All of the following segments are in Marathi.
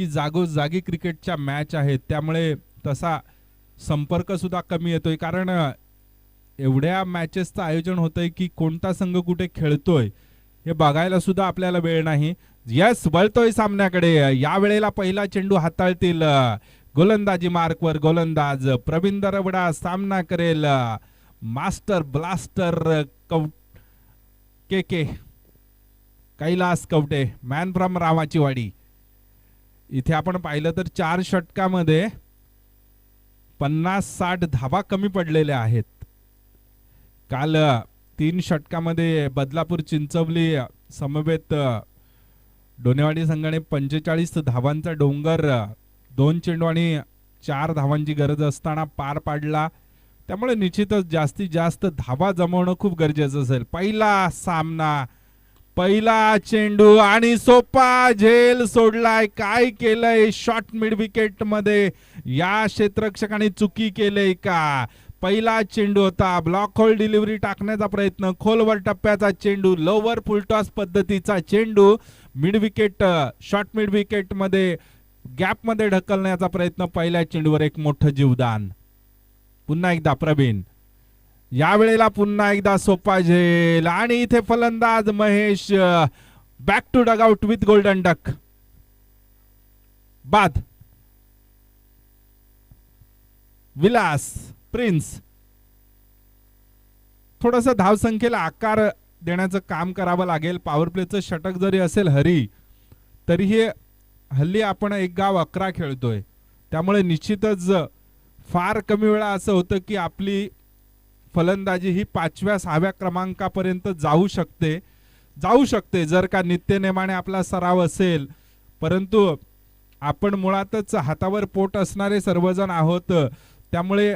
की जागोजागी क्रिकेटच्या मॅच आहेत, त्यामुळे तसा संपर्क सुद्धा कमी येतोय, कारण एवढ्या मॅचेसचं आयोजन होतंय की कोणता संघ कुठे खेळतोय हे बघायला सुद्धा आपल्याला वेळ नाही. यस, वळतोय सामन्याकडे. या वेळेला पहिला चेंडू हाताळतील गोलंदाजी मार्कवर गोलंदाज प्रवीण दरवडा. सामना करेल master blaster K Kailas Kavate, man from रामाची वाडी. इथे आपण पाहिलं तर 4 षटकामध्ये 50-60 धावा कमी पडलेल्या आहेत. काल 3 षटकामध्ये बदलापूर चिंचवली समवेत डोनेवाडी संघाने 45 धावांचा डोंगर 2 चेंडू आणि 4 धावांची गरज असताना पार पाडला. त्यामुळे निश्चितच जास्तीत जास्त धावा जमवणं खूप गरजेचं असेल. पहिला सामना, पहिला चेंडू आणि सोपा झेल सोडलाय. काय केलंय शॉर्ट मिड विकेट मध्ये, या क्षेत्ररक्षकाने चुकी केलंय का? पहिला चेंडू होता, ब्लॉक होल डिलिव्हरी टाकण्याचा प्रयत्न, खोलवर टप्प्याचा चेंडू, लोवर फुलटॉस पद्धतीचा चेंडू, mid wicket short mid wicket मध्ये गॅप मध्ये ढकलण्याचा प्रयत्न. पहिल्या चेंडूवर एक मोठं जीवदान. पुन्हा एकदा प्रवीण, या वेळेला पुन्हा एकदा सोपा झेल आणि इथे फलंदाज Mahesh back to dugout with golden duck. बाद. विलास प्रिन्स थोडस धावसंख्येला आकार देण्याचं काम करावं लागेल. पॉवर प्लेचं षटक जरी असेल हरी, तरीही हल्ली आपण 1 गाव 11 खेळतोय, त्यामुळे निश्चितच फार कमी वेळा असं होतं की आपली फलंदाजी ही 5व्या-6व्या क्रमांकापर्यंत जाऊ शकते जर का नित्यनेमाने आपला सराव असेल. परंतु आपण मुळातच हातावर पोट असणारे सर्वजण आहोत, त्यामुळे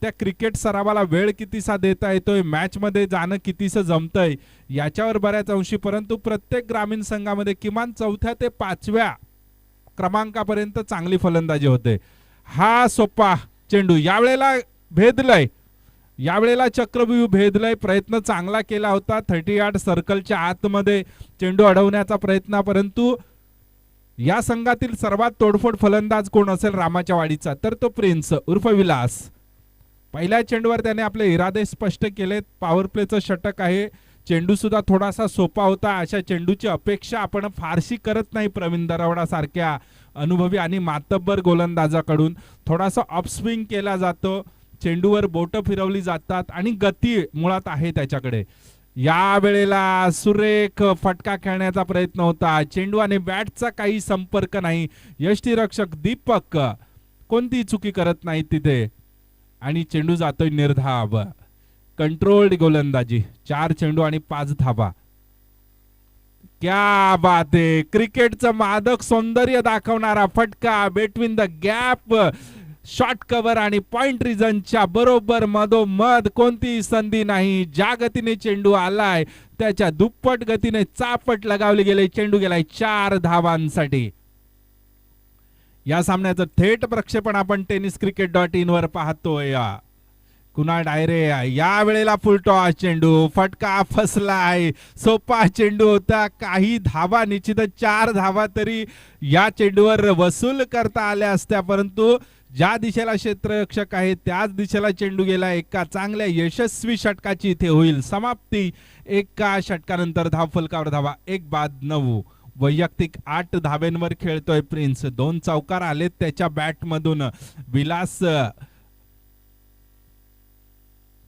त्या क्रिकेट सरावाला वेळ कितीसा देता येतोय, मॅच मध्ये जाणं कितीसं जमतंय याच्यावर बऱ्याच अंशी. परंतु प्रत्येक ग्रामीण संघामध्ये किमान 4थ्या ते 5व्या क्रमांकापर्यंत चांगली फलंदाजी होते. हा सोपा चेंडू यावेळेला भेदलाय, यावेळेला चक्रव्यूह भेदलाय. प्रयत्न चांगला केला होता 30 यार्ड सर्कलच्या आतमध्ये चेंडू अडवण्याचा प्रयत्न, परंतु या संघातील सर्वात तोडफोड फलंदाज कोण असेल रामाच्या वाडीचा, तर तो प्रिन्स उर्फ विलास. पहिल्या चेंडूवर त्याने आपले इरादे स्पष्ट केलेत. पॉवर प्लेचं षटक आहे, चेंडू सुद्धा थोडासा सोपा होता. अशा चेंडूची अपेक्षा आपण फारशी करत नाही प्रवीण दरवडा सारख्या अनुभवी आणि मातब्बर गोलंदाजाकडून. थोडासा अपस्विंग केला जातो, चेंडूवर बोट फिरवली जातात आणि गती मुळात आहे त्याच्याकडे. या वेळेला सुरेख फटका खेळण्याचा प्रयत्न होता. चेंडू आणि बॅटचा काही संपर्क नाही. यष्टीरक्षक दीपक कोणती चुकी करत नाही तिथे आणि चेंडू जातोय निर्धाव. कंट्रोल्ड गोलंदाजी, 4 चेंडू आणि 5 धावा. क्या बात आहे. क्रिकेटचं मादक सौंदर्य दाखवणारा फटका between the gap, short cover आणि पॉइंट रिजनच्या बरोबर मधोमध कोणती संधी नाही. ज्या गतीने चेंडू आलाय त्याच्या दुप्पट गतीने चापट लगावली गेले. चेंडू गेलाय 4 धावांसाठी. या सामन्याचं थेट प्रक्षेपण आपण tenniscricket.in वर पाहतोय. कुणाल डायरे या वेळेला फुलटॉस चेंडू, फटका फसलाय. सोपा चेंडू होता, काही धावा निश्चितच 4 धावा तरी या चेंडूवर वसूल करता आल्या असत्या, परंतु ज्या दिशेला क्षेत्ररक्षक आहे त्याच दिशेला चेंडू गेला. एका चांगल्या यशस्वी षटकाची इथे होईल समाप्ती. एका षटकानंतर धाव फलकावर धावा 1 बाद 9. वैयक्तिक 8 धाब्यांवर खेळतोय प्रिन्स. 2 चौकार आलेत त्याच्या बॅट मधून. विलास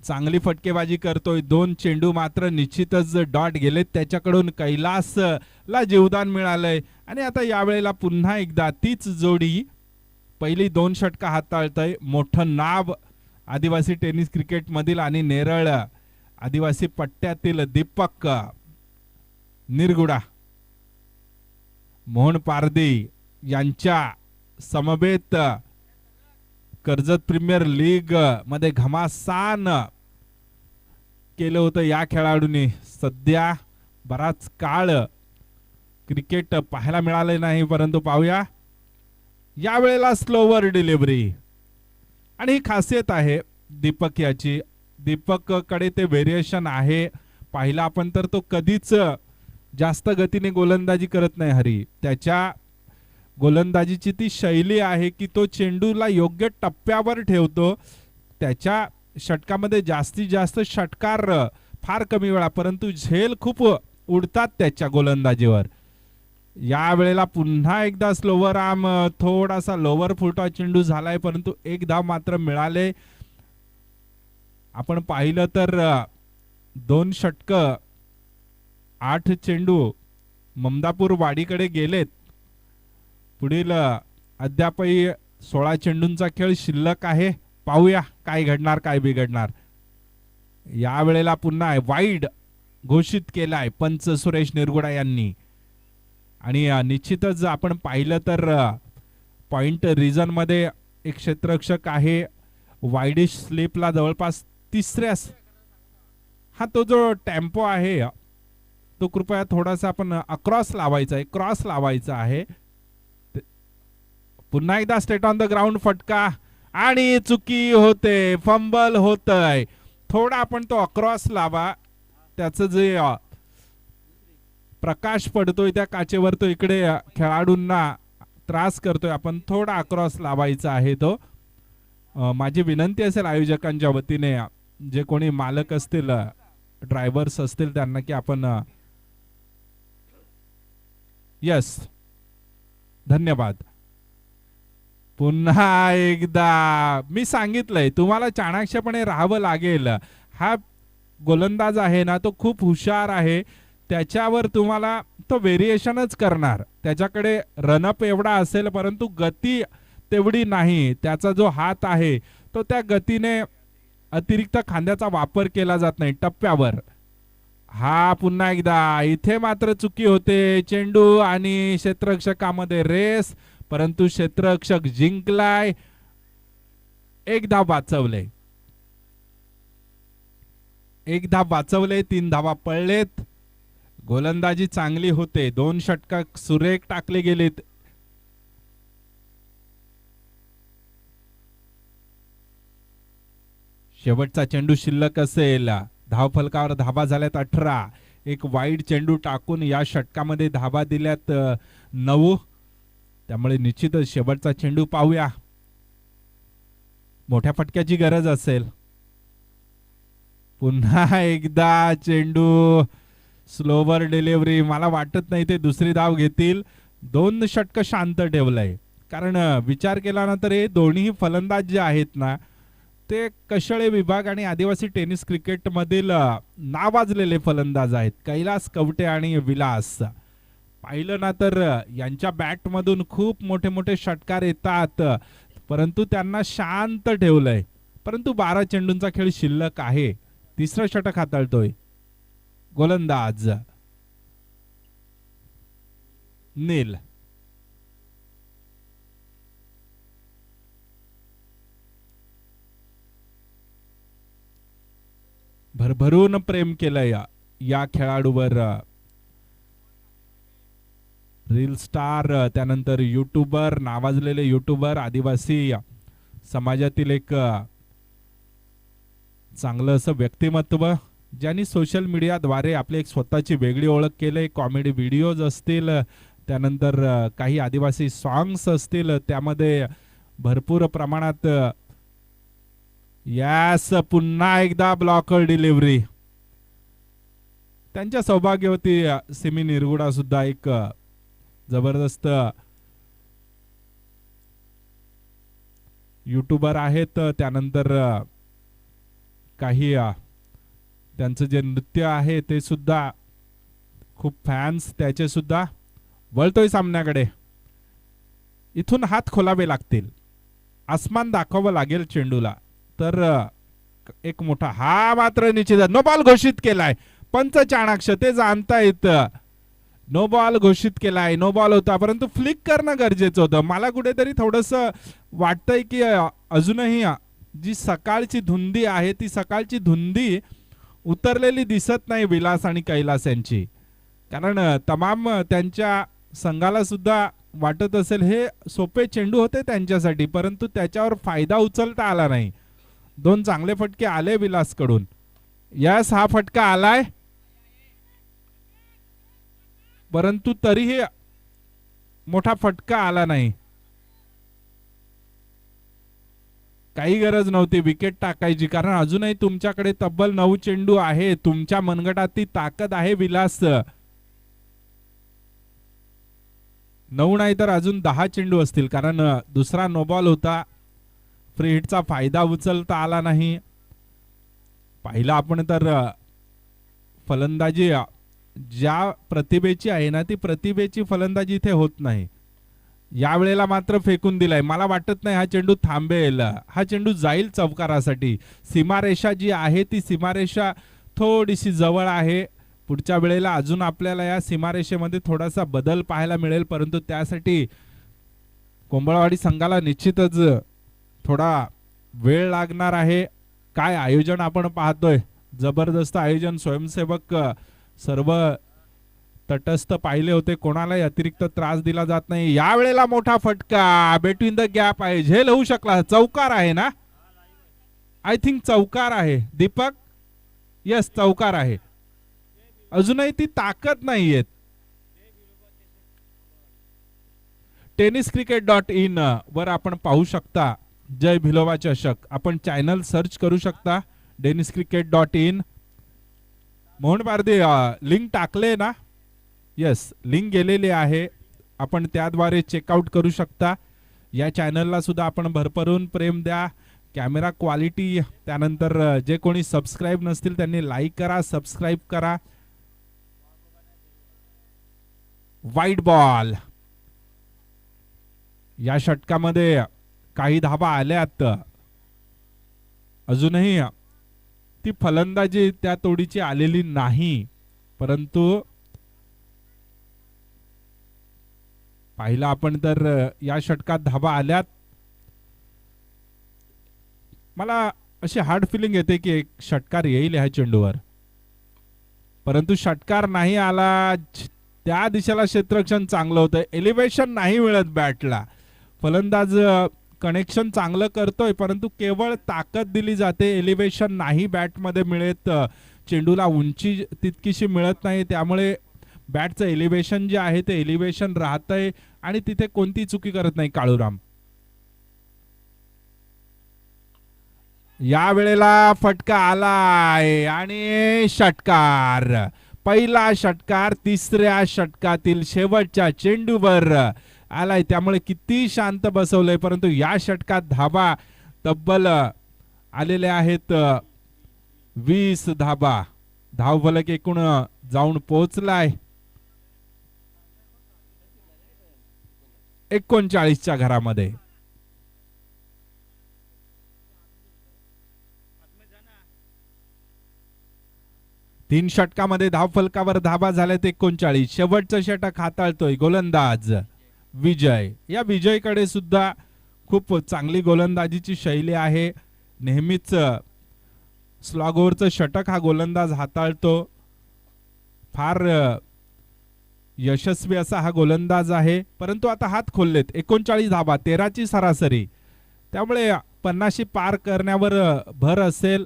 चांगली फटकेबाजी करतोय. 2 चेंडू मात्र निश्चितच डॉट गेलेत त्याच्याकडून. कैलासला जीवदान मिळालंय आणि आता यावेळेला पुन्हा एकदा तीच जोडी पहिली 2 षटका हाताळतय. मोठं नाव आदिवासी टेनिस क्रिकेट मधील आणि नेरळ आदिवासी पट्ट्यातील दीपक निरगुडा, मोहन पारदी यांच्या समवेत कर्जत प्रीमियर लीग मध्ये घमासान केलं होतं या खेळाडूंनी. सध्या बराच काळ क्रिकेट पाहायला मिळाले नाही, परंतु पाहूया या वेळेला स्लोवर डिलिव्हरी. आणि ही खासियत आहे दीपक याची. दीपक कडे ते व्हेरिएशन आहे. पाहिला आपण तर तो कधीच जास्त गतीने गोलंदाजी करत नाही हरी. त्याच्या गोलंदाजीची ती शैली आहे की तो चेंडूला योग्य टप्प्यावर ठेवतो. त्याच्या षटकामध्ये जास्तीत जास्त षटकार फार कमी वेळा, परंतु झेल खूप उडतात त्याच्या गोलंदाजीवर. या वेळेला पुन्हा एकदा स्लोवर आर्म, थोडासा लोवर फुटा चेंडू झालाय, परंतु एक धाव मात्र मिळाले. आपण पाहिलं तर 2 षटक 8 चेंडू ममदापूर वाडीकडे गेलेत. पुढील अद्यापही 16 चेंडूंचा खेळ शिल्लक आहे. पाहूया काय घडणार, काय बिघडणार. या वेळेला पुन्हा वाईड घोषित केलाय पंच सुरेश निरगुडा यांनी. आणि निश्चितच आपण पाहिलं तर पॉइंट रिजन मध्ये एक क्षेत्ररक्षक आहे. वाईडिश स्लिपला जवळपास तिसऱ्या, हा तो जो टेम्पो आहे तो कृपया थोडासा आपण अक्रॉस लावायचा आहे, क्रॉस लावायचा आहे. पुन्हा एकदा स्टेट ऑन द ग्राउंड फटका आणि चुकी होते, फंबल होतय. थोडा आपण तो अक्रॉस लावा. त्याचं जे प्रकाश पडतोय त्या काचेवर तो इकडे खेळाडूंना त्रास करतोय. आपण थोडा अक्रॉस लावायचा आहे तो. माझी विनंती असेल आयोजकांच्या वतीने, जे कोणी मालक असतील, ड्रायव्हर्स असतील, त्यांना की आपण यस, धन्यवाद. पुन्हा एकदा मी सांगितलंय तुम्हाला चाणाक्षपणे राहावं लागेल. हा गोलंदाज आहे ना, तो खूप हुशार आहे. त्याच्यावर तुम्हाला तो व्हेरिएशनच करणार. त्याच्याकडे रनअप एवढा असेल परंतु गती तेवढी नाही. त्याचा जो हात आहे तो त्या गतीने अतिरिक्त खांद्याचा वापर केला जात नाही टप्प्यावर. हा पुन्हा एकदा इथे मात्र चुकी होते. चेंडू आणि क्षेत्ररक्षकामध्ये रेस, परंतु क्षेत्ररक्षक जिंकलाय. एक धाव वाचवले, 3 धावा पडलेत. गोलंदाजी चांगली होते. 2 षटक सुरेख टाकले गेलेत. शेवटचा चेंडू शिल्लक असेल. धावफलकावर धावा झाल्यात 18. एक वाईड चेंडू टाकून या षटकामध्ये धावा दिल्यात 9. त्यामुळे निश्चितच शेवटचा चेंडू पाहूया. मोठ्या फटक्याची गरज असेल. पुन्हा एकदा चेंडू, स्लोवर डिलिव्हरी. मला वाटत नाही ते दुसरी धाव घेतील. 2 षटक शांत ठेवलंय. कारण विचार केला ना तर हे दोन्ही फलंदाज जे आहेत ना, ते कशळे विभाग आणि आदिवासी टेनिस क्रिकेट मधील नावाजलेले फलंदाज आहेत. कैलास कवटे आणि विलास. पाहिलं ना तर यांच्या बॅट मधून खूप मोठे मोठे षटकार येतात, परंतु त्यांना शांत ठेवलंय. परंतु 12 चेंडूंचा खेळ शिल्लक आहे. तिसरं षटक हाताळतोय गोलंदाज नील. भरभरून प्रेम केलंय या खेळाडूवर. रील स्टार, त्यानंतर युट्यूबर, नावाजलेले युट्यूबर, आदिवासी समाजातील एक चांगलं असं व्यक्तिमत्व, ज्यांनी सोशल मीडियाद्वारे आपली एक स्वतःची वेगळी ओळख केली. कॉमेडी व्हिडिओज असतील, त्यानंतर काही आदिवासी सॉंग्स असतील, त्यामध्ये भरपूर प्रमाणात यस, पुन्हा एकदा ब्लॉकर डिलिव्हरी. त्यांच्या सौभाग्यवती सिमी निरगुडा सुद्धा एक जबरदस्त युट्यूबर आहेत. त्यानंतर काही त्यांचं जे नृत्य आहे ते सुद्धा खूप फॅन्स त्याचे सुद्धा. वळतोय सामन्याकडे. इथून हात खोलावे लागतील, आसमान दाखवावं लागेल चेंडूला, तर एक मोठा. हा मात्र निश्चित नो बॉल घोषित केलाय. पंच चाणाक्ष ते जाणतायत. नो बॉल घोषित केलाय. नो बॉल होता, परंतु फ्लिक करणं गरजेचं होतं. मला कुठेतरी थोडस वाटतंय की अजूनही जी सकाळची धुंदी आहे ती सकाळची धुंदी उतरलेली दिसत नाही विलास आणि कैलास यांची. कारण तमाम त्यांच्या संघाला सुद्धा वाटत असेल हे सोपे चेंडू होते त्यांच्यासाठी, परंतु त्याच्यावर फायदा उचलता आला नाही. 2 चांगले फटके आले विलास कडून. यस, हा फटका आलाय, परंतु तरीही मोठा फटका आला नाही. काही गरज नव्हती विकेट टाकायची, कारण अजूनही तुमच्याकडे तब्बल 9 चेंडू आहे. तुमच्या मनगटात ती ताकद आहे विलास. 9 नाही तर अजून 10 चेंडू असतील, कारण दुसरा नो बॉल होता. फ्री हिटचा फायदा उचलता आला नाही. पाहिला आपण तर फलंदाजी ज्या प्रतिभेची आहे ना, ती प्रतिभेची फलंदाजी इथे होत नाही. या वेळेला मात्र फेकून दिलाय. मला वाटत नाही हा चेंडू थांबेल. हा चेंडू जाईल चौकारासाठी. सीमारेषा जी आहे ती सीमारेषा थोडीशी जवळ आहे. पुढच्या वेळेला अजून आपल्याला या सीमारेषेमध्ये थोडासा बदल पाहायला मिळेल, परंतु त्यासाठी कोंबळवाडी संघाला निश्चितच थोडा वेळ लागणार आहे. काय आयोजन आपण पाहतोय, जबरदस्त आयोजन. स्वयंसेवक सर्व तटस्थ पाहिले होते, कोणालाही अतिरिक्त त्रास दिला जात नाही. या वेळेला मोठा फटका बिटवीन द गॅप आहे, झेल होऊ शकला. चौकार आहे ना, आय थिंक चौकार आहे दीपक. यस, चौकार आहे. अजूनही ती ताकद नाहीये. tenniscricket.in वर आपण पाहू शकता जय भिलोबा चषक. आपण चॅनल सर्च करू शकता tenniscricket.in. मोहन पारदे लिंक टाकले ना. यस, लिंक गेलेली आहे, आपण त्याद्वारे चेकआउट करू शकता. या चॅनलला सुद्धा आपण भरभरून प्रेम द्या. कॅमेरा क्वालिटी, त्यानंतर जे कोणी सबस्क्राईब नसतील त्यांनी लाईक करा, सबस्क्राईब करा. वाईट बॉल. या षटकामध्ये काही धाबा आल्यात. अजूनही ती फलंदाजी त्या तोडीची आलेली नाही, परंतु पाहिलं आपण तर या षटकात धाबा आल्यात. मला अशी हार्ड फिलिंग येते की एक षटकार येईल ह्या चेंडूवर, परंतु षटकार नाही आला. त्या दिशेला क्षेत्ररक्षण चांगलं होतं, एलिव्हेशन नाही मिळत बॅटला. फलंदाज कनेक्शन चांगलं करतोय, परंतु केवळ ताकद दिली जाते, एलिव्हेशन नाही बॅटमध्ये मिळत. चेंडूला उंची तितकीशी मिळत नाही, त्यामुळे बॅटचं एलिव्हेशन जे आहे ते एलिव्हेशन राहतंय आणि तिथे कोणती चुकी करत नाही काळूराम. या वेळेला फटका आलाय आणि षटकार. पहिला षटकार तिसऱ्या षटकातील शेवटच्या चेंडूवर आलाय, त्यामुळे किती शांत बसवलंय. परंतु या षटकात धाबा तब्बल आलेले आहेत 20 धाबा. धावफलक एकूण जाऊन पोहोचलाय 39च्या घरामध्ये. तीन षटकामध्ये धावफलकावर धाबा झाल्यात 39. शेवटचं षटक हाताळतोय गोलंदाज विजय. या विजयकडे सुद्धा खूप चांगली गोलंदाजीची शैली आहे. नेहमीच स्लॉग ओव्हरचं षटक हा गोलंदाज हाताळतो. फार यशस्वी असा हा गोलंदाज आहे, परंतु आता हात खोललेत. 39 धाबा, 13ची सरासरी, त्यामुळे 50 पार करण्यावर भर असेल.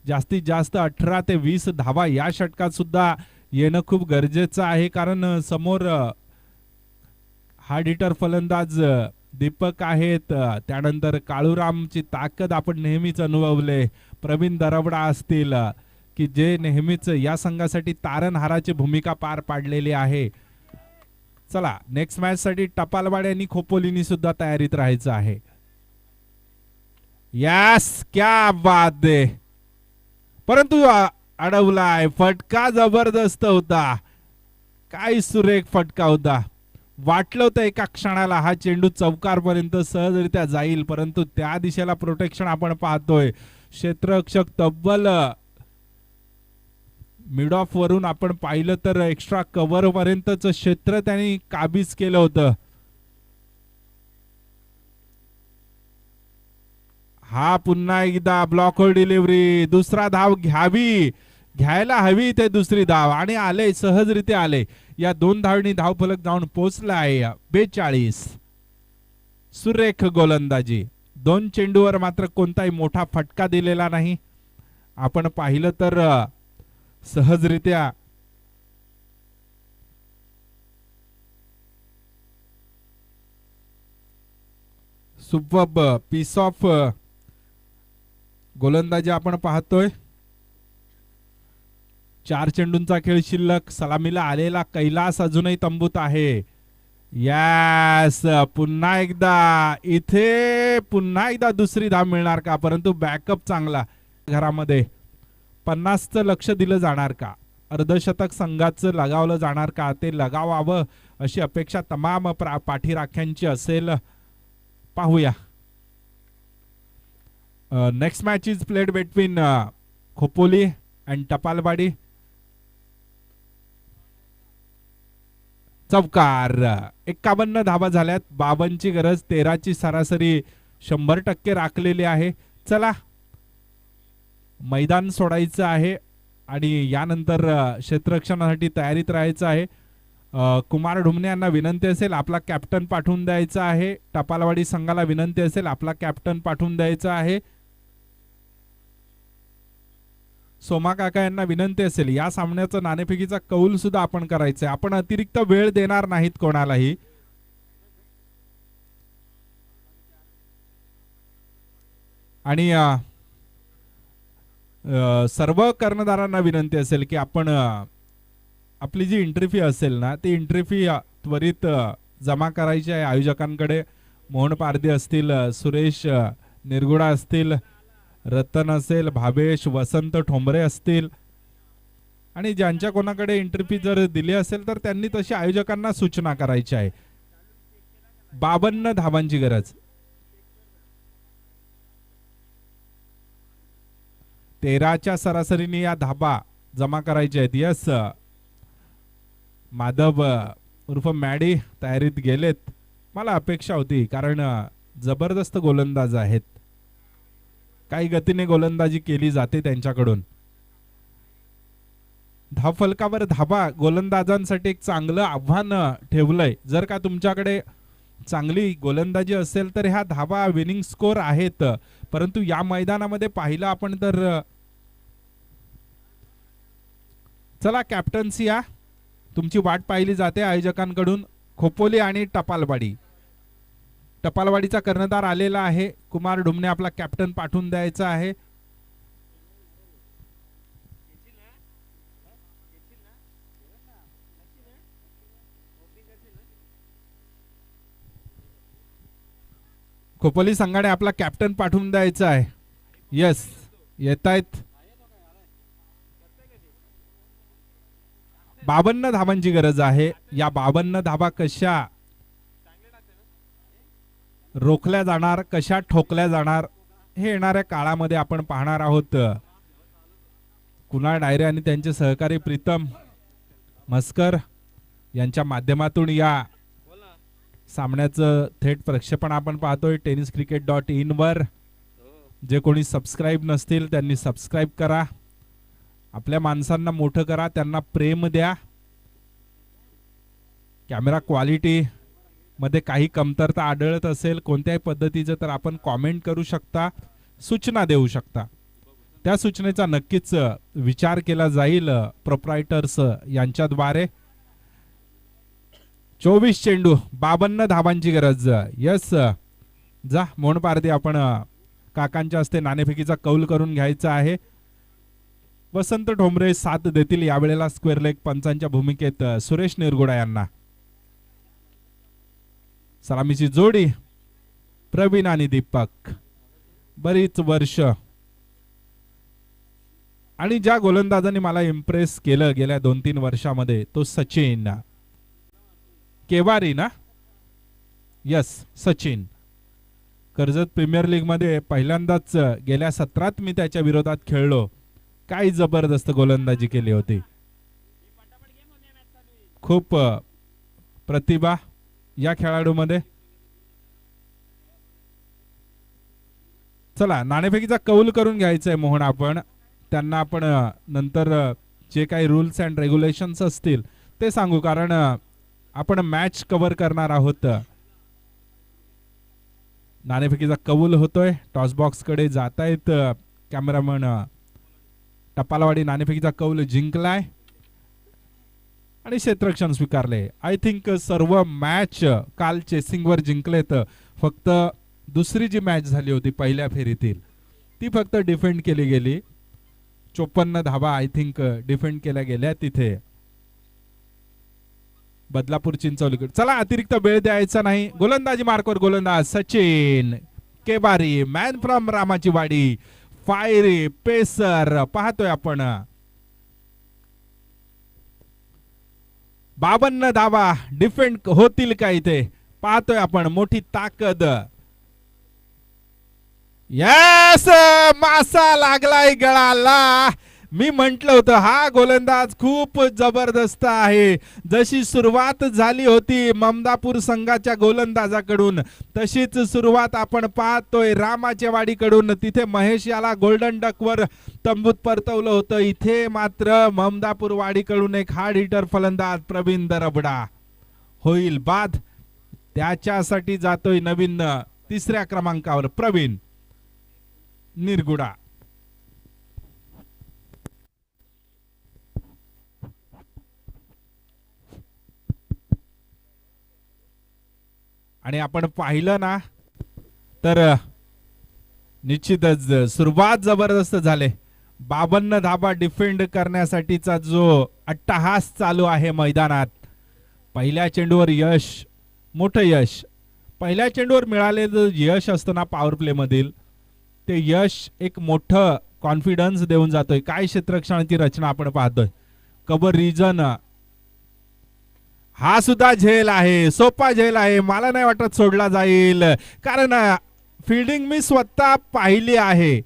जास्तीत जास्त 18 ते 20 धाबा या षटकात सुद्धा येणं खूप गरजेचं आहे, कारण समोर हार्ड हिटर फलंदाज दीपक आहेत. त्यानंतर काळूरामची ताकद आपण नेहमीच अनुभवले. प्रवीण दरवडा असतील की जे नेहमीच या संघासाठी तारणहाराची भूमिका पार पाडलेली आहे. चला, नेक्स्ट मॅच साठी टपालवाड आणि खोपोलीनी सुद्धा तयारीत राहायचं आहे. यस, क्या बात आहे. परंतु अडवलाय. फटका जबरदस्त होता, काय सुरेख फटका होता. वाटलं होतं एका क्षणाला हा चेंडू चौकारपर्यंत सहजरित्या जाईल, परंतु त्या दिशेला प्रोटेक्शन आपण पाहतोय. क्षेत्ररक्षक तब्बल मिड ऑफ वरून आपण पाहिलं तर एक्स्ट्रा कव्हर पर्यंतच क्षेत्र त्यांनी काबीज केलं होतं. हा पुन्हा एकदा ब्लॉकवर डिलिव्हरी. दुसरा धाव घ्यायला हवी ते दुसरी धाव, आणि आले, सहजरित्या आले. या 2 धावांनी धावफलक जाऊन पोहोचलाय 42. सुरेख गोलंदाजी. 2 चेंडूवर मात्र कोणताही मोठा फटका दिलेला नाही. आपण पाहिलं तर सहजरित्या सुपर्ब पीस ऑफ गोलंदाजी आपण पाहतोय. 4 चेंडूंचा खेळ शिल्लक. सलामीला आलेला कैलास अजूनही तंबूत आहे. यस, पुन्हा एकदा दुसरी धाव मिळणार का? परंतु बॅकअप चांगला. घरामध्ये 50चं लक्ष दिलं जाणार का? अर्धशतक संघाचं लगावलं जाणार का? ते लगावावं अशी अपेक्षा तमाम पाठीराख्यांची असेल. पाहूया. Next match is played between Khopoli and Tapalwadi. चौकार. 51 धावा झाल्यात. 52ची गरज. 13ची सरासरी 100% राखलेली आहे. चला, मैदान सोडायचं आहे आणि यानंतर क्षेत्ररक्षणासाठी तयारीत राहायचं आहे. कुमार ढुमणे यांना विनंती असेल आपला कॅप्टन पाठवून द्यायचा आहे. टपालवाडी संघाला विनंती असेल आपला कॅप्टन पाठवून द्यायचा आहे. सोमा काका यांना विनंती असेल या सामन्याचा नाणेफेकीचा कौल सुद्धा आपण करायचंय. आपण अतिरिक्त वेळ देणार नाहीत कोणालाही. आणि सर्व कर्णधारांना विनंती असेल की आपण आपली जी एंट्री फी असेल ना ती एंट्री फी त्वरित जमा करायची आहे आयोजकांकडे. मोहन पारधी असतील, सुरेश निरगुडा असतील, रतन असेल, भावेश, वसंत ठोंबरे असतील आणि ज्यांच्या कोणाकडे एंट्री फी जर दिली असेल तर त्यांनी तशी आयोजकांना सूचना करायची आहे. 52 धावांची गरज. 13च्या सरासरीने या धाबा जमा करायच्या आहेत. यस, माधव उर्फ मॅडी तयारीत गेलेत. मला अपेक्षा होती कारण जबरदस्त गोलंदाज आहेत. काही गतीने गोलंदाजी केली जाते त्यांच्याकडून. धावफलकावर धाबा गोलंदाजांसाठी एक चांगलं आव्हान ठेवलंय. जर का तुमच्याकडे चांगली गोलंदाजी असेल तर ह्या धाबा विनिंग स्कोर आहेत. परंतु या मैदानामध्ये पाहिलं आपण तर चला कॅप्टन्सी या तुमची वाट पाहिली जाते आयोजकांकडून. खोपोली आणि टपालवाडी. टपालवाडीचा कर्णधार आलेला आहे. कुमार ढुमणे आपला कॅप्टन पाठवून द्यायचा आहे. खोपोली संघाने आपला कॅप्टन पाठवून द्यायचा आहे. यस, येत आहेत. 52 धावांची गरज आहे. या 52 धावा कशा रोखल्या जाणार, कशा ठोकल्या जाणार हे येणाऱ्या काळामध्ये आपण पाहणार आहोत. कुणाल डायरे आणि त्यांचे सहकारी प्रीतम मस्कर यांच्या माध्यमातून या सामन्याचं थेट प्रक्षेपण आपण पाहतोय tenniscricket.in वर. जे कोणी सबस्क्राईब नसतील त्यांनी सबस्क्राईब करा. आपल्या माणसांना मोठं करा, त्यांना प्रेम द्या. कॅमेरा क्वालिटी मध्ये काही कमतरता आढळत असेल कोणत्याही पद्धतीचं तर आपण कॉमेंट करू शकता, सूचना देऊ शकता. त्या सूचनेचा नक्कीच विचार केला जाईल प्रोप्रायटर्स यांच्याद्वारे. 24 चेंडू 52 धावांची गरज. यस, जा मोहन पारधी आपण काकांच्या हस्ते नाणेफेकीचा कौल करून घ्यायचा आहे. वसंत ठोंबरे साथ देतील यावेळेला स्क्वेअर लेग पंचांच्या भूमिकेत सुरेश निरगुडा यांना. सलामीची जोडी प्रवीण आणि दीपक. बरीच वर्ष आणि ज्या गोलंदाजांनी मला इम्प्रेस केलं गेल्या 2-3 वर्षामध्ये तो सचिन केवारी ना. Yes, Sachin. Karjat premier league मध्ये पहिल्यांदाच गेल्या सत्रात मी त्याच्या विरोधात खेळलो. काय जबरदस्त गोलंदाजी केली होती. खूप प्रतिभा या खेळाडूमध्ये. चला नाणेफेकीचा कौल करून घ्यायचंय मोहन आपण. त्यांना आपण नंतर जे काही रूल्स अँड रेग्युलेशन्स असतील ते सांगू कारण आपण मॅच कव्हर करणार आहोत. नाणेफेकीचा कौल होतोय. टॉस बॉक्स कडे जातायत कॅमेरामन. टपालवाडी नाणेफेकीचा कौल जिंकलाय आणि क्षेत्ररक्षण स्वीकारले. आय थिंक सर्व मॅच काल चेसिंग वर जिंकलेत. फक्त दुसरी जी मॅच झाली होती पहिल्या फेरीतील ती फक्त डिफेंड केली गेली. 54 धावा आय थिंक डिफेंड केल्या गेल्या तिथे बदलापूर चिंचवलीकडे. चला अतिरिक्त वेळ द्यायचा नाही. गोलंदाजी मार्कवर गोलंदाज सचिन केबारी, मॅन फ्रॉम रामाची वाडी, फायरी पेसर. पाहतोय आपण 52 धावा डिफेंड होतील का इथे, पाहतोय आपण. मोठी ताकद. यस, मासा लागलाय गळाला. मी म्हंटल होतं हा गोलंदाज खूप जबरदस्त आहे. जशी सुरुवात झाली होती ममदापूर संघाच्या गोलंदाजाकडून तशीच सुरुवात आपण पाहतोय रामाच्या वाडीकडून. तिथे महेश याला गोल्डन डकवर तंबूत परतवलं होतं. इथे मात्र ममदापूर वाडीकडून एक हार्ड हिटर फलंदाज प्रवीण दरबडा होईल बाद. त्याच्यासाठी जातोय नवीन तिसऱ्या क्रमांकावर प्रवीण निरगुडा. आणि आपण पाहिलं ना तर निश्चितच सुरुवात जबरदस्त झाले. 52 धाबा डिफेंड करण्यासाठीचा जो अट्टहास चालू आहे मैदानात. पहिल्या चेंडूवर यश, मोठं यश. पहिल्या चेंडूवर मिळालेलं यश असतं ना पॉवर प्ले मधील, ते यश एक मोठं कॉन्फिडन्स देऊन जातोय. काय क्षेत्ररक्षणाची रचना आपण पाहतोय. कव्हर रिजन हा सुद्धा झेल आहे, सोपा झेल आहे. मला नाही वाटत सोडला जाईल, कारण फिल्डिंग मी स्वतः पाहिली आहे.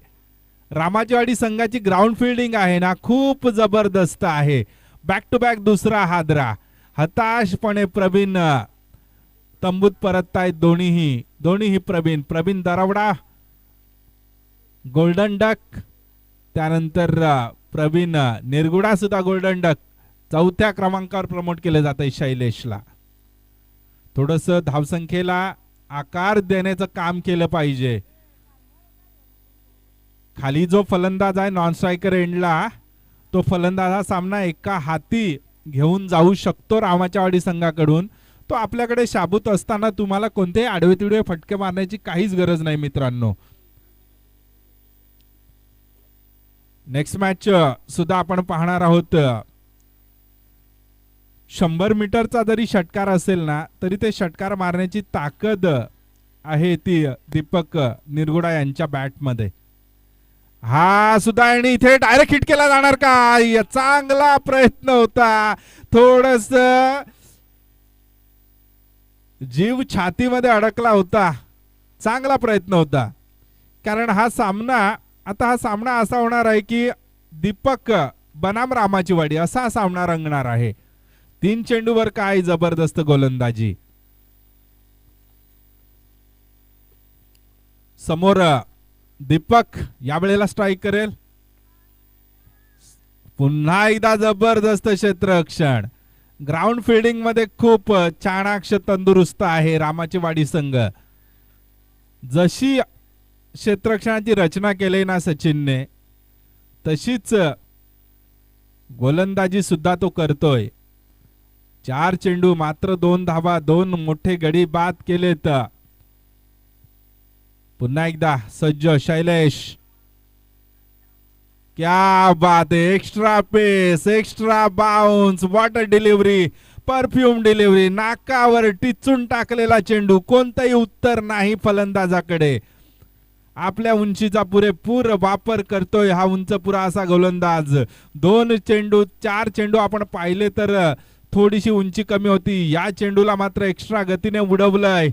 रामाचीवाडी संघाची ग्राउंड फिल्डिंग आहे ना खूप जबरदस्त आहे. बॅक टू बॅक दुसरा हादरा. हताशपणे प्रवीण तंबूत परततायत दोन्हीही प्रवीण दरवडा गोल्डन डक, त्यानंतर प्रवीण निरगुडा सुद्धा गोल्डन डक. चौथ्या क्रमांकावर प्रमोट केले जाते शैलेशला. थोडस धावसंख्येला आकार देण्याचं काम केलं पाहिजे. खाली जो फलंदाज आहे नॉन स्ट्रायकर एंडला, तो फलंदाज हा सामना एका हाती घेऊन जाऊ शकतो रामाच्या वाडी संघाकडून. तो आपल्याकडे शाबूत असताना तुम्हाला कोणतेही आडवे तिडवे फटके मारण्याची काहीच गरज नाही मित्रांनो. नेक्स्ट मॅच सुद्धा आपण पाहणार आहोत. 100 मीटरचा जरी षटकार असेल ना तरी ते षटकार मारण्याची ताकद आहे ती दीपक निरगुडा यांच्या बॅट मध्ये. हा सुद्धा आणि इथे डायरेक्ट हिट केला जाणार का, चांगला प्रयत्न होता. थोडस जीव छातीमध्ये अडकला होता. चांगला प्रयत्न होता, कारण हा सामना असा होणार आहे की दीपक बनाम रामाची वाडी असा सामना रंगणार आहे. 3 चेंडूवर काय जबरदस्त गोलंदाजी. समोर दीपक यावेळेला स्ट्राईक करेल. पुन्हा एकदा जबरदस्त क्षेत्ररक्षण. ग्राउंड फिल्डिंग मध्ये खूप चाणाक्ष तंदुरुस्त आहे रामाची वाडी संघ. जशी क्षेत्ररक्षणाची रचना केली ना सचिनने, तशीच गोलंदाजी सुद्धा तो करतोय. 4 चेंडू मात्र 2 धावा, 2 मोठे गडी बाद केलेत. पुन्हा एकदा सज्ज शैलेश. क्या बात है, extra pace, extra bounce, what a delivery, perfume delivery. नाकावर टिचून टाकलेला चेंडू, कोणताही उत्तर नाही फलंदाजाकडे. आपल्या उंचीचा पुरेपूर वापर करतोय हा उंचपुरा असा गोलंदाज. 4 चेंडू आपण पाहिले तर थोडीशी उंची कमी होती. या चेंडूला मात्र एक्स्ट्रा गतीने उडवलंय.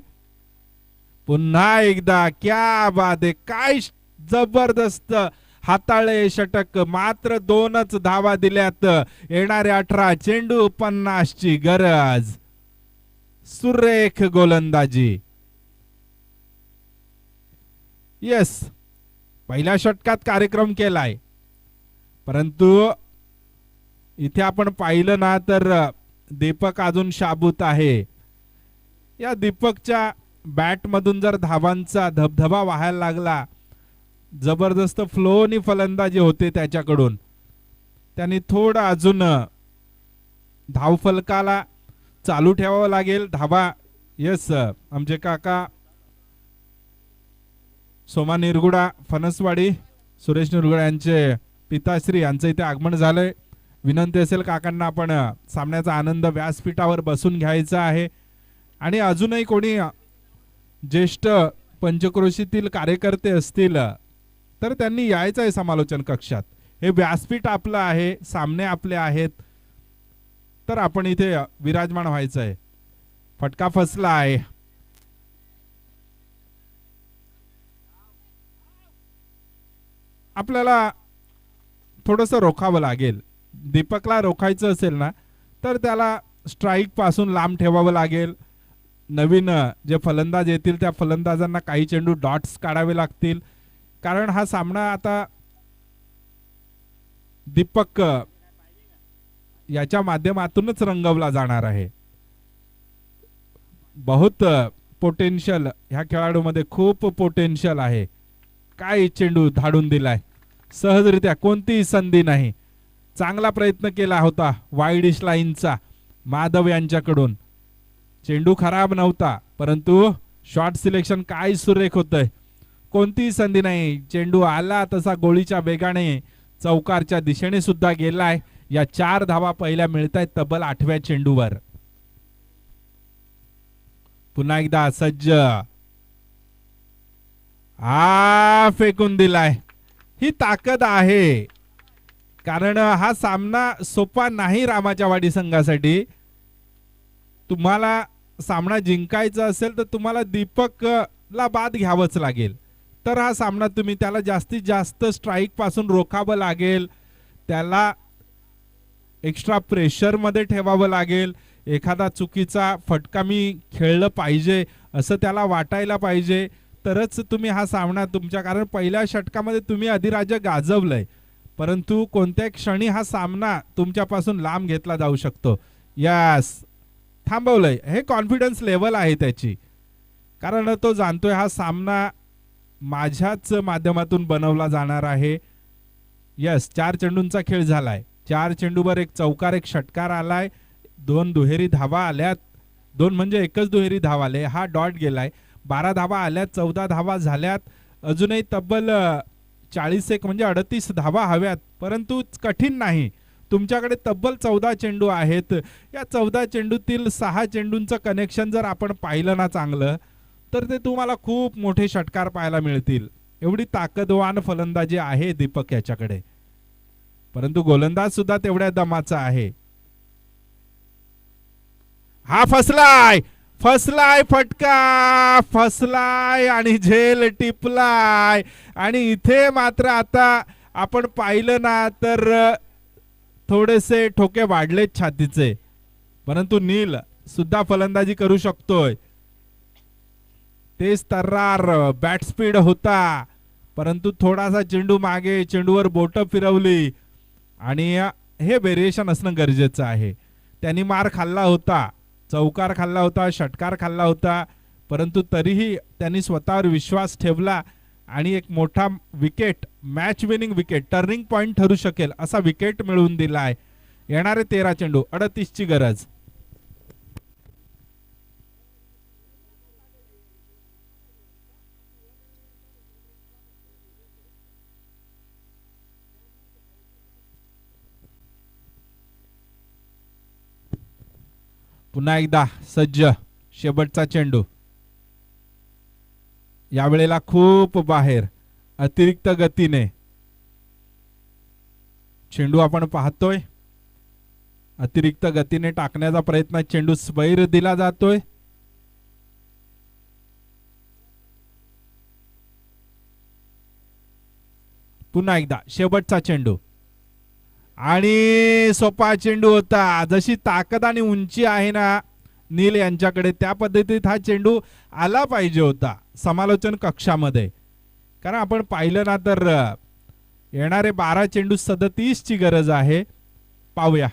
पुन्हा एकदा क्या बात आहे, काय जबरदस्त हाताळे षटक. मात्र 2च धावा दिल्यात. येणारे 18 चेंडू 50 ची गरज. सुरेख गोलंदाजी. येस, पहिल्या षटकात कार्यक्रम केलाय, परंतु इथे आपण पाहिलं ना तर दीपक अजून शाबूत आहे. या दीपकच्या बॅट मधून जर धावांचा धबधबा वाहायला लागला, जबरदस्त फ्लोनी फलंदाजी होते त्याच्याकडून, त्यांनी थोडं अजून धावफलकाला चालू ठेवावं लागेल. धावा, येस आमचे काका सोमा निरगुडा फणसवाडी, सुरेश निरगुडा यांचे पिताश्री यांचं इथे आगमन झालंय. विनंती असेल काकांना आपण सामन्याचा आनंद व्यासपीठावर बसून घ्यायचा आहे. आणि अजूनही कोणी ज्येष्ठ पंचक्रोशीतील कार्यकर्ते असतील तर त्यांनी यायचं आहे समालोचन कक्षात. हे व्यासपीठ आपलं आहे, सामने आपले आहेत, तर आपण इथे विराजमान व्हायचं आहे. फटका फसला आहे. आपल्याला थोडंसं रोखावं लागेल. दीपकला रोखायचं असेल ना तर त्याला स्ट्राईक पासून लांब ठेवावं लागेल. नवीन जे फलंदाज येतील त्या फलंदाजांना काही चेंडू डॉट्स काढावे लागतील, कारण हा सामना आता दीपक याच्या माध्यमातूनच रंगवला जाणार आहे. बहुत पोटेन्शियल ह्या खेळाडूमध्ये, खूप पोटेन्शियल आहे. काय चेंडू धाडून दिलाय सहजरित्या, कोणतीही संधी नाही. चांगला प्रयत्न केला होता वाईडिश लाईनचा माधव यांच्याकडून. चेंडू खराब नव्हता, परंतु शॉट सिलेक्शन काय सुरेख होतंय. कोणतीही संधी नाही. चेंडू आला तसा गोळीच्या वेगाने चौकारच्या दिशेने सुद्धा गेलाय. या 4 धावा पहिल्या मिळतायत तब्बल 8व्या चेंडूवर. पुन्हा एकदा सज्ज, फेकून दिलाय. ही ताकद आहे, कारण हा सामना सोपा नाही रामाच्या वाडी संघासाठी. तुम्हाला सामना जिंकायचा असेल तर तुम्हाला दीपकला बाद घ्यावंच लागेल. तर हा सामना तुम्ही त्याला जास्तीत जास्त स्ट्राईक पासून रोखावं लागेल. त्याला एक्स्ट्रा प्रेशर मध्ये ठेवावं लागेल. एखादा चुकीचा फटका मी खेळलं पाहिजे असं त्याला वाटायला पाहिजे, तरच तुम्ही हा सामना तुमच्या, कारण पहिल्या षटकामध्ये तुम्ही अधिराज्य गाजवलंय, परंतु कोणत्या क्षणी हा सामना तुमच्यापासून लांब घेतला जाऊ शकतो. यस, थांबवलंय. हे कॉन्फिडन्स लेवल आहे त्याची, कारण तो जाणतोय हा सामना माझ्याच माध्यमातून बनवला जाणार आहे. यस, 4 चेंडूंचा खेळ झालाय. 4 चेंडूवर एक चौकार, एक षटकार आलाय, 2 दुहेरी धावा आल्यात. 2 म्हणजे एकच दुहेरी धावा आले, हा डॉट गेलाय. 12 धावा आल्यात, 14 धावा झाल्यात. अजूनही तब्बल 41 म्हणजे 38 धावा हव्यात, परंतु कठीण नाही. तुमच्याकडे तब्बल 14 चेंडू आहेत. या 14 चेंडूतील 6 चेंडूंचं कनेक्शन जर आपण पाहिलं ना चांगलं, तर ते तुम्हाला खूप मोठे षटकार पाहायला मिळतील. एवढी ताकदवान फलंदाजी आहे दीपक याच्याकडे, परंतु गोलंदाज सुद्धा तेवढ्या दमाचा आहे. हा फसलाय, फसलाय, फटका फसलाय आणि झेल टिपलाय. आणि इथे मात्र आता आपण पाहिलं ना तर थोडेसे ठोके वाढलेत छातीचे, परंतु नील सुद्धा फलंदाजी करू शकतोय. तेच तर्रार बॅट स्पीड होता, परंतु थोडासा चेंडू मागे, चेंडूवर बोट फिरवली, आणि हे व्हेरिएशन असणं गरजेचं आहे. त्यांनी मार खाल्ला होता, चौकार खाल्ला होता, षटकार खाल्ला होता, परंतु तरीही त्यांनी स्वतःवर विश्वास ठेवला आणि एक मोठा wicket, match winning wicket, turning point ठरू शकेल असा विकेट मिळवून दिलाय. येणारे 13 चेंडू, 38 ची गरज. पुन्हा एकदा सज्ज, शेवटचा चेंडू. यावेळेला खूप बाहेर, अतिरिक्त गतीने चेंडू आपण पाहतोय. अतिरिक्त गतीने टाकण्याचा प्रयत्न, चेंडू स्वैर दिला जातोय. पुन्हा एकदा शेवटचा चेंडू, आणि सोपा चेंडू होता. जशी ताकद आणि उंची आहे ना नील यांच्याकडे, त्या पद्धतीत हा चेंडू आला पाहिजे होता समालोचन कक्षामध्ये. कारण आपण पाहिलं ना तर येणारे 12 चेंडू 37 ची गरज आहे. पाहूया.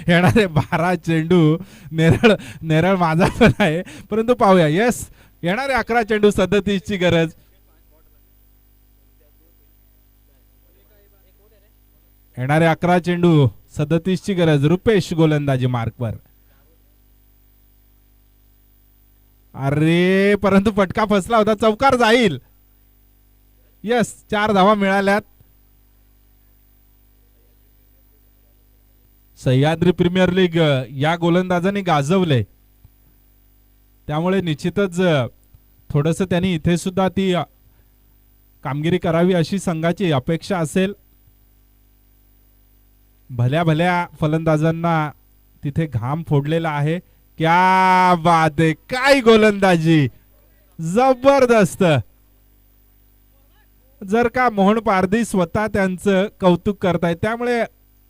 येणारे 12 चेंडू नेरळ नेरळ माझा पण आहे, परंतु पाहूया. येस, येणारे 11 चेंडू 37 ची गरज. येणारे 11 चेंडू 37 ची गरज. रुपेश गोलंदाजी मार्कवर. अरे परंतु फटका फसला होता, चौकार जाईल. यस, 4 धावा मिळाल्यात. सह्याद्री प्रीमियर लीग या गोलंदाजाने गाजवले, त्यामुळे निश्चितच थोडस त्यांनी इथे सुद्धा ती कामगिरी करावी अशी संघाची अपेक्षा असेल. भल्या भल्या फलंदाजांना तिथे घाम फोडलेला आहे. क्या बात आहे, काय गोलंदाजी, जबरदस्त. जर का मोहन पारधी स्वतः त्यांचं कौतुक करतायत, त्यामुळे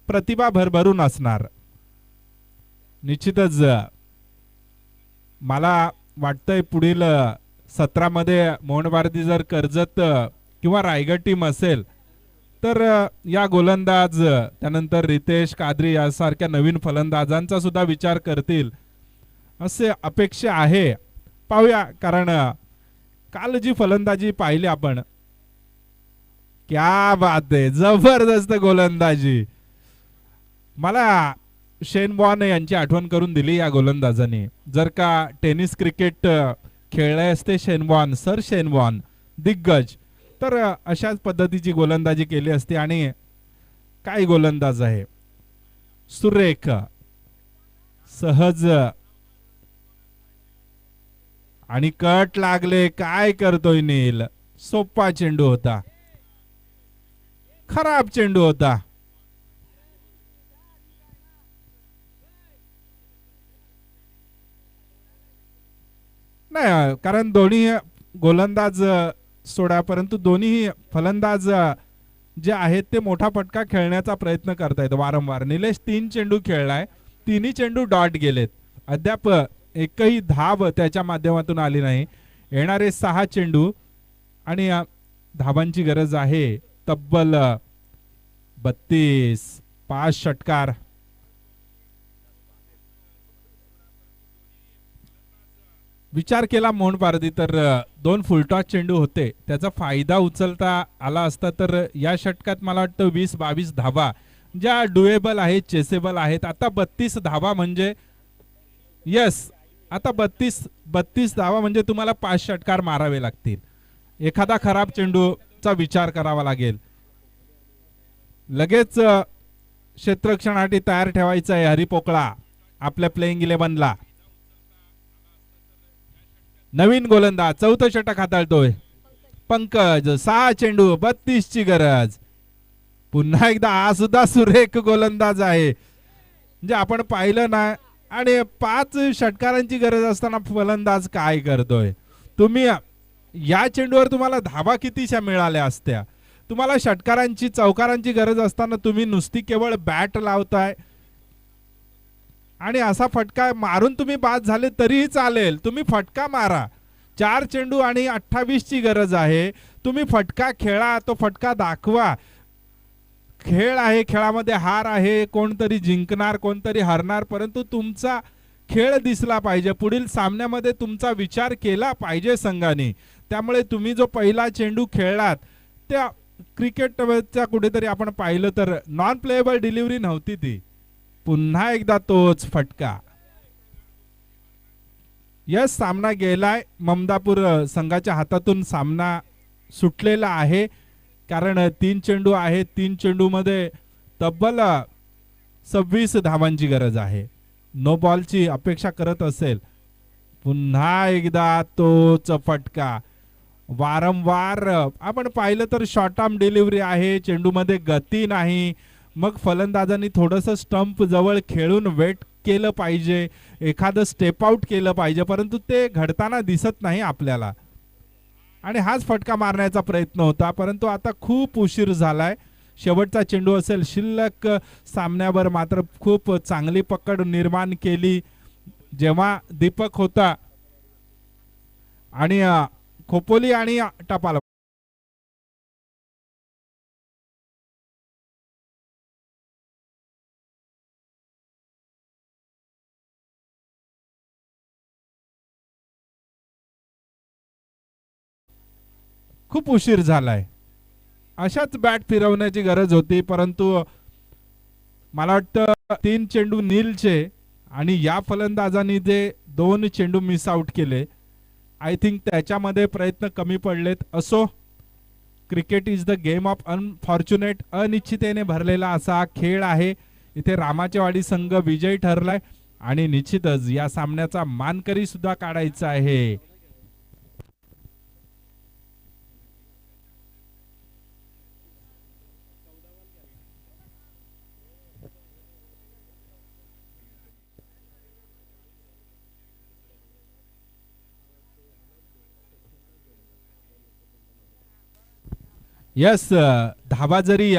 प्रतिभा भरभरून असणार. निश्चितच मला वाटतंय पुढील सत्रामध्ये मोहन पारधी जर कर्जत किंवा रायगड टीम असेल तर या गोलंदाज, त्यानंतर रितेश कादरी यासारख्या नवीन फलंदाजांचा सुद्धा विचार करतील असे अपेक्षा आहे. पाहूया, कारण काल जी फलंदाजी पाहिली आपण, क्या बात आहे, जबरदस्त गोलंदाजी. मला शेन वॉर्न यांची आठवण करून दिली या गोलंदाजाने. जर का टेनिस क्रिकेट खेळले असते शेन वॉर्न, सर शेन वॉर्न दिग्गज, तर अशाच पद्धतीची गोलंदाजी केली असती. आणि काय गोलंदाज आहे, सुरेख, सहज. आणि कट लागले, काय करतोय नील. सोपा चेंडू होता, खराब चेंडू होता. नाही, कारण दोन्ही गोलंदाज सोडा, परंतु दोन्ही फलंदाज जे आहेत ते मोठा फटका खेळण्याचा प्रयत्न करतायत वारंवार. निलेश 3 चेंडू खेळलाय, तिन्ही चेंडू डॉट गेलेत. अद्याप एकही धाव त्याच्या माध्यमातून आली नाही. येणारे 6 चेंडू आणि धावांची गरज आहे तब्बल 32. 5 षटकार. विचार केला मोहन पारधी तर 2 फुलटॉस चेंडू होते, त्याचा फायदा उचलता आला असता तर या षटकात मला वाटतं 20-22 धावा ज्या डुएबल आहेत, चेसेबल आहेत. आता 32 धावा म्हणजे यस, आता 32 धावा म्हणजे तुम्हाला 5 षटकार मारावे लागतील. एखादा खराब चेंडूचा विचार करावा लागेल. लगेच क्षेत्ररक्षणासाठी तयार ठेवायचं आहे हरी पोकळा आपल्या प्लेइंग 11ला. नवीन गोलंदाज 4थं षटक हाताळतोय पंकज. 6 चेंडू 32 ची गरज. पुन्हा एकदा हा सुद्धा सुरेख गोलंदाज आहे. म्हणजे आपण पाहिलं ना, आणि 5 षटकारांची गरज असताना फलंदाज काय करतोय. तुम्ही या चेंडूवर तुम्हाला धावा कितीशा मिळाल्या असत्या. तुम्हाला षटकारांची, चौकारांची गरज असताना तुम्ही नुसती केवळ बॅट लावताय आणि असा फटका मारून तुम्ही बाद झाले तरीही चालेल. तुम्ही फटका मारा. 4 चेंडू आणि 28 ची गरज आहे. तुम्ही फटका खेळा, तो फटका दाखवा. खेळ आहे, खेळामध्ये हार आहे, कोणतरी जिंकणार कोणतरी हरणार, परंतु तुमचा खेळ दिसला पाहिजे. पुढील सामन्यामध्ये तुमचा विचार केला पाहिजे संघाने. त्यामुळे तुम्ही जो पहिला चेंडू खेळलात त्या क्रिकेटच्या कुठेतरी आपण पाहिलं तर नॉन प्लेएबल डिलिव्हरी नव्हती ती. पुन्हा एकदा तोच फटका. यस, सामना गेलाय. ममदापूर संघाच्या हातातून सामना सुटलेला आहे, कारण 3 चेंडू आहेत. 3 चेंडू मध्ये तब्बल 26 धावांची गरज आहे. नो बॉलची अपेक्षा करत असेल. पुन्हा एकदा तोच फटका. वारंवार आपण पाहिलं तर शॉर्ट आर्म डिलिव्हरी आहे, चेंडूमध्ये गती नाही. मग फलंदाजांनी थोडंसं स्टंप जवळ खेळून वेट केलं पाहिजे, एखादं स्टेप आउट केलं पाहिजे, परंतु ते घडताना दिसत नाही आपल्याला. आणि हाच फटका मारण्याचा प्रयत्न होता, परंतु आता खूप उशीर झालाय. शेवटचा चेंडू असेल. शिल्लक सामन्यावर मात्र खूप चांगली पकड निर्माण केली जेव्हा दीपक होता आणि खोपोली आणि टपाल खूप उशीर झालाय. अशाच बॅट फिरवण्याची गरज होती, परंतु मला वाटतं 3 चेंडू नीलचे आणि या फलंदाजांनी जे 2 चेंडू मिस आउट केले, आय थिंक त्याच्यामध्ये प्रयत्न कमी पडलेत. असो, cricket is the game of unfortunate. अनिश्चितेने भरलेला असा खेळ आहे. इथे रामाचेवाडी संघ विजयी ठरलाय आणि निश्चितच या सामन्याचा मानकरी सुद्धा काढायचा आहे. यस, धाबा जरी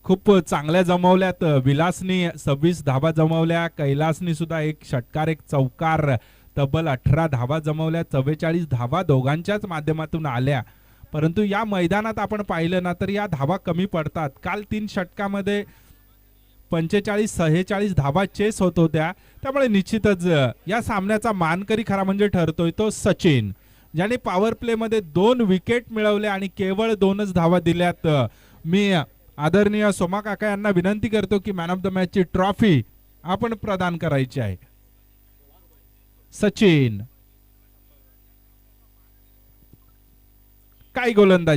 खूप चांगल्या जमवल्यात. विलासनी 26 धाबा जमवल्या, कैलासनी सुद्धा एक षटकार एक चौकार, तब्बल 18 धाबा जमवल्या. 44 धाबा दोघांच्याच माध्यमातून आल्या. परंतु या मैदानात आपण पाहिलं ना तर या धाबा कमी पडतात. काल 3 षटकामध्ये 45-46 धाबा चेस होत होत्या. त्यामुळे निश्चितच या सामन्याचा मानकरी खरा म्हणजे ठरतोय तो सचिन, ज्याने पॉवर प्ले मध्ये 2 विकेट मिळवले आणि केवळ 2च धावा दिल्यात. मी आदरणीय सोमा काका यांना विनंती करतो की मॅन ऑफ द मॅच ची ट्रॉफी आपण प्रदान करायची आहे. सचिन काय गोलंदाजी